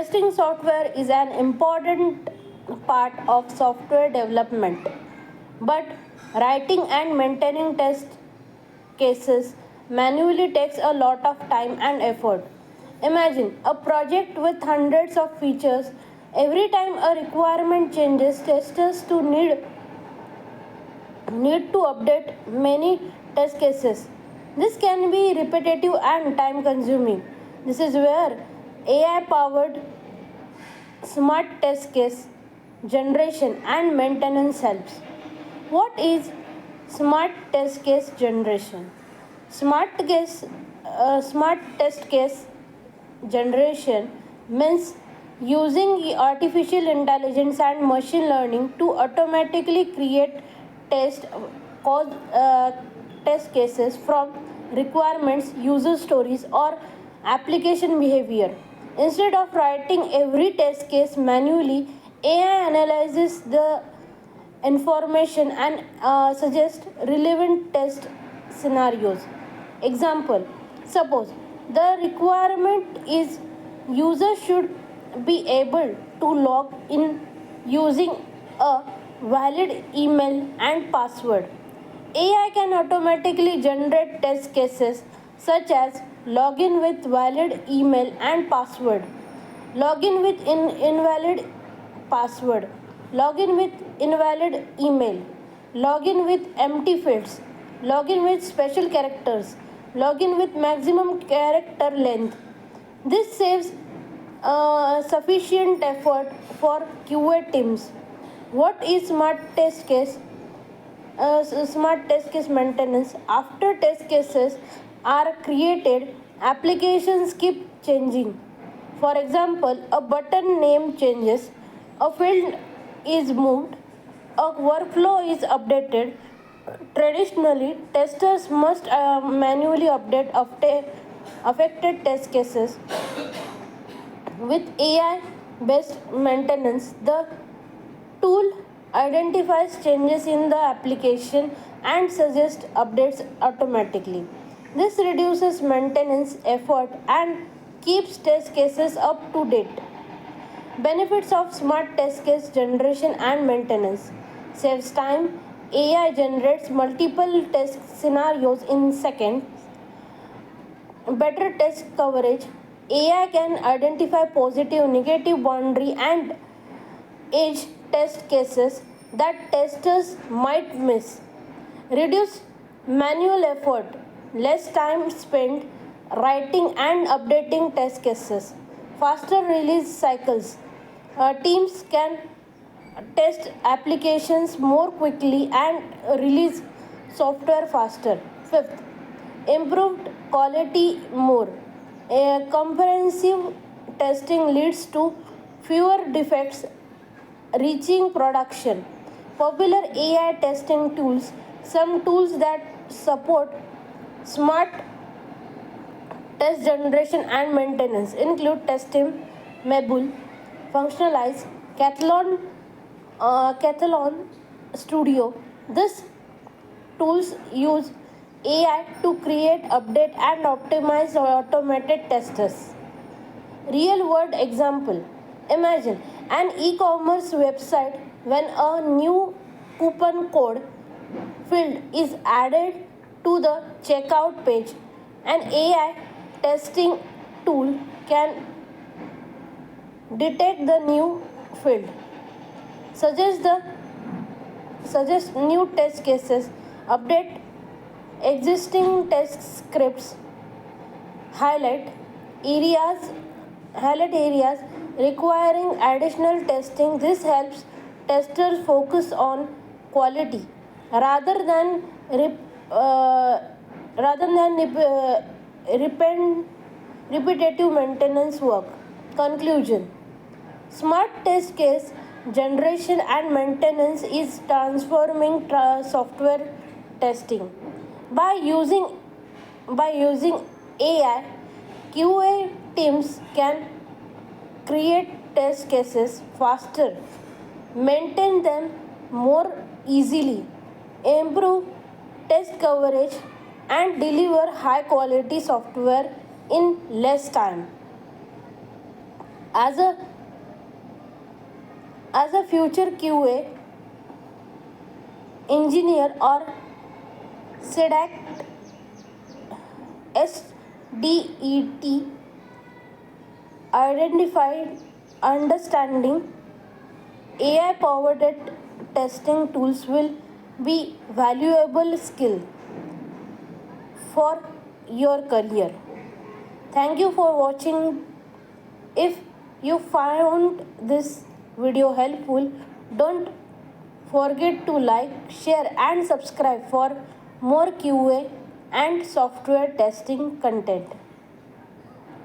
Testing software is an important part of software development, but writing and maintaining test cases manually takes a lot of time and effort. Imagine a project with hundreds of features. Every time a requirement changes, testers need to update many test cases. This can be repetitive and time consuming. This is where AI powered smart test case generation and maintenance helps. What is smart test case generation? Smart test case generation means using artificial intelligence and machine learning to automatically create test cause test cases from requirements, user stories, or application behavior. Instead of writing every test case manually, AI analyzes the information and suggest relevant test scenarios. Example: suppose the requirement is user should be able to log in using a valid email and password. AI can automatically generate test cases such as login with valid email and password, login with invalid password, login with invalid email, login with empty fields, login with special characters, login with maximum character length. This saves sufficient effort for QA teams. What is smart test case maintenance? After test cases are created, applications keep changing. For example, a button name changes, a field is moved, a workflow is updated. Traditionally, testers must manually update affected test cases. With AI based maintenance, the tool identifies changes in the application and suggests updates automatically. This reduces maintenance effort and keeps test cases up to date. Benefits of smart test case generation and maintenance: saves time. AI generates multiple test scenarios in seconds. Better test coverage. AI can identify positive, negative boundary and edge test cases that testers might miss. Reduce manual effort, less time spent writing and updating test cases. Faster release cycles. Teams can test applications more quickly and release software faster. Fifth, improved quality more. A comprehensive testing leads to fewer defects reaching production. Popular AI testing tools. Some tools that support smart test generation and maintenance include Testim, Mebul, Functionalize, Cathlon Studio. These tools use AI to create, update, and optimize automated testers. Real world example: imagine an e commerce website when a new coupon code field is added to the checkout page. An AI testing tool can detect the new field, suggest the suggest new test cases, update existing test scripts, highlight areas highlight areas requiring additional testing. This helps testers focus on quality rather than uh, repent, repetitive maintenance work. Conclusion: smart test case generation and maintenance is transforming software testing. By using AI, QA teams can create test cases faster, maintain them more easily, improve test coverage, and deliver high quality software in less time. As a future QA engineer or SEDACT SDET identified understanding AI powered testing tools will be valuable skill for your career. Thank you for watching. If you found this video helpful, don't forget to like, share and subscribe for more QA and software testing content.